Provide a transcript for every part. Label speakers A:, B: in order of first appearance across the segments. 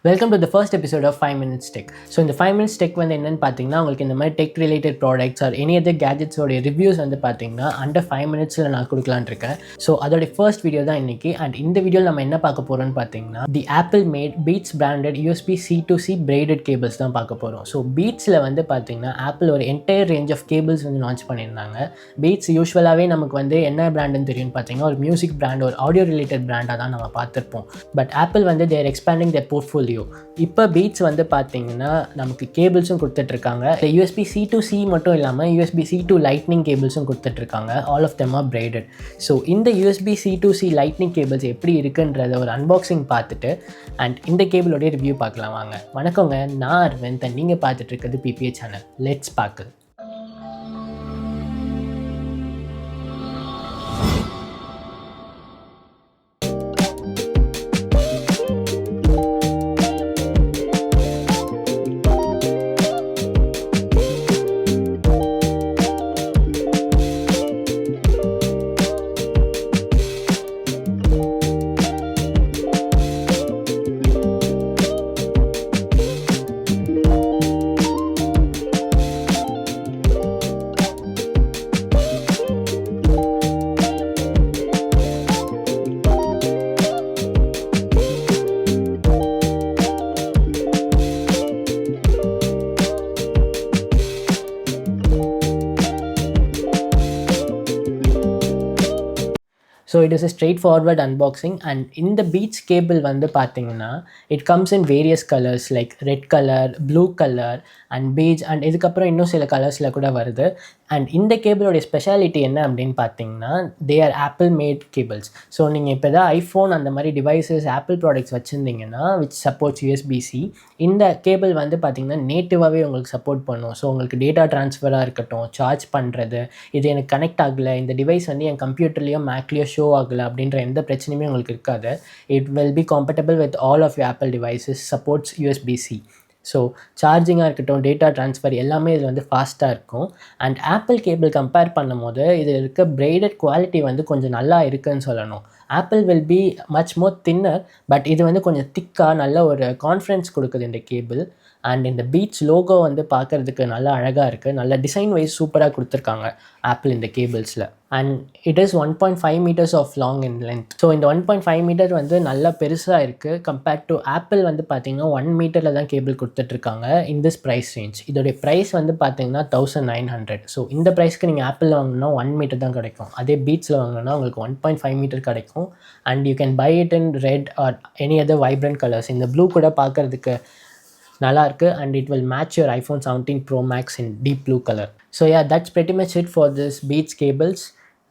A: Welcome to the first episode of 5 Minutes Tech. So in the 5 Minutes Tech வந்து என்னன்னு பார்த்தீங்கன்னா உங்களுக்கு இந்த மாதிரி tech related products or any other கேஜெட்ஸோடைய ரிவ்யூஸ் வந்து பார்த்தீங்கன்னா அண்டர் 5 மினிட்ஸில் நான் கொடுக்கலான்னு இருக்கேன். ஸோ அதோடைய ஃபர்ஸ்ட் வீடியோ தான் இன்றைக்கி. அண்ட் இந்த வீடியோவில் நம்ம என்ன பார்க்க போகிறோம்னு பார்த்தீங்கன்னா the Apple made Beats branded USB C2C braided cables தான் பார்க்க போகிறோம். ஸோ பீட்ஸில் வந்து பார்த்தீங்கன்னா ஆப்பிள் ஒரு என்டையர் ரேஞ்ச் ஆஃப் கேபிள்ஸ் வந்து லான்ச் பண்ணியிருந்தாங்க. பீட்ஸ் யூஸ்வலாகவே நமக்கு வந்து என்ன பிராண்டுன்னு தெரியும்னு பார்த்தீங்கன்னா ஒரு மியூசிக் பிராண்ட், ஒரு ஆடியோ ரிலேட்டட் பிராண்டாக தான் நம்ம பார்த்துருப்போம். பட் ஆப்பிள் வந்து தேர் எக்ஸ்பேண்டிங் தேர் போர்ட்ஃபோலியோ. இப்போ பீட்ஸ் வந்து பார்த்தீங்கன்னா நமக்கு கேபிள்ஸும் கொடுத்துட்ருக்காங்க. யூஎஸ்பி C2C மட்டும் இல்லாமல் யூஎஸ்பி C2 லைட்னிங் கேபிள்ஸும் கொடுத்துட்ருக்காங்க. All of them are braided. So இந்த யூஎஸ்பி C2C லைட்னிங் கேபிள்ஸ் எப்படி இருக்குன்றத ஒரு அன்பாக்சிங் பார்த்துட்டு அண்ட் இந்த கேபிளோடைய ரிவ்யூ பார்க்கலாம் வாங்க. வணக்கங்க, நான் அரவிந்த். நீங்கள் பார்த்துட்டு இருக்கிறது PPA சேனல். லெட்ஸ் பார்க்க. So it is a straightforward unboxing. And இந்த பீட்ஸ் கேபிள் வந்து பார்த்தீங்கன்னா it comes in various colours like red colour, blue colour and beach and இதுக்கப்புறம் இன்னும் சில கலர்ஸில் கூட வருது. அண்ட் இந்த கேபிளோடைய ஸ்பெஷாலிட்டி என்ன அப்படின்னு பார்த்தீங்கன்னா they are Apple made cables. So நீங்கள் இப்போ தான் ஐஃபோன் அந்த மாதிரி டிவைசஸ் ஆப்பிள் ப்ராடக்ட்ஸ் வச்சுருந்தீங்கன்னா விச் சப்போர்ட்ஸ் USB-C, இந்த கேபிள் வந்து பார்த்தீங்கன்னா நேட்டிவாகவே உங்களுக்கு சப்போர்ட் பண்ணும். ஸோ உங்களுக்கு டேட்டா ட்ரான்ஸ்ஃபராக இருக்கட்டும், சார்ஜ் பண்ணுறது, இது எனக்கு கனெக்ட் ஆகலை, இந்த டிவைஸ் வந்து என் கம்ப்யூட்டர்லேயோ மேக்லேயோ ஷோ ஆகலை அப்படின்ற எந்த பிரச்சனையுமே உங்களுக்கு இருக்காது. It will be compatible with all of your Apple devices, supports USB-C. So சார்ஜிங்காக இருக்கட்டும், டேட்டா ட்ரான்ஸ்ஃபர் எல்லாமே இதில் வந்து ஃபாஸ்ட்டாக இருக்கும். அண்ட் ஆப்பிள் கேபிள் கம்பேர் பண்ணும் போது இதில் இருக்க braided குவாலிட்டி வந்து கொஞ்சம் நல்லா இருக்குதுன்னு சொல்லணும். Apple will be much more thinner, but இது வந்து கொஞ்சம் திக்காக நல்ல ஒரு கான்ஃபிடன்ஸ் கொடுக்குது இந்த கேபிள். அண்ட் இந்த பீட்ஸ் லோகோ வந்து பார்க்குறதுக்கு நல்லா அழகாக இருக்குது. நல்ல டிசைன் வைஸ் சூப்பராக கொடுத்துருக்காங்க ஆப்பிள் இந்த கேபிள்ஸில். And it is 1.5 meters of long in length. So இந்த 1.5 meter வந்து நல்லா பெருசாக இருக்குது. கம்பேர்ட் டு ஆப்பிள் வந்து பார்த்திங்கன்னா 1 meterல தான் கேபிள் கொடுத்துட்ருக்காங்க இன் திஸ் ப்ரைஸ் ரேஞ்ச். இதோடைய ப்ரைஸ் வந்து பார்த்திங்கன்னா 1900. ஸோ இந்த ப்ரைஸ்க்கு நீங்கள் ஆப்பிள் வாங்கினா 1 meter தான் கிடைக்கும். அதே பீட்ஸில் வாங்கினா உங்களுக்கு 1.5 meter கிடைக்கும். And you can buy it in red R any other vibrant colours. இந்த ப்ளூ கூட பார்க்குறதுக்கு நல்லா இருக்குது. And it will match your iPhone 17 Pro Max in deep blue color. So yeah, that's pretty much it for this Beats cables.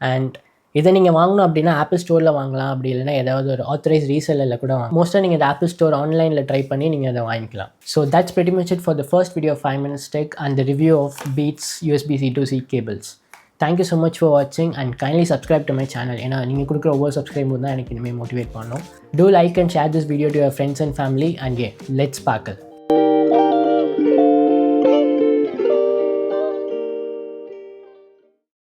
A: And இதை நீங்கள் வாங்கணும் அப்படின்னா apple ஸ்டோரில் வாங்கலாம், அப்படி இல்லைனா ஏதாவது ஒரு ஆத்தரைஸ் ரீசெல்லரில் கூட வாங்க. மோஸ்ட்டாக நீங்கள் இந்த ஆப்பிள் ஸ்டோர் ஆன்லைனில் ட்ரை பண்ணி நீங்கள் அதை வாங்கிக்கலாம். So that's pretty much it for the first video of 5 Minutes Tech and the review of Beats USB C2C cables. Thank you so much for watching and kindly subscribe to my channel. ஏன்னா நீங்கள் கொடுக்குற ஒவ்வொரு சப்ஸ்கிரைபும் தான் எனக்கு இனிமேல் motivate பண்ணணும். Do like and share this video to your friends and family and yeah, let's sparkle.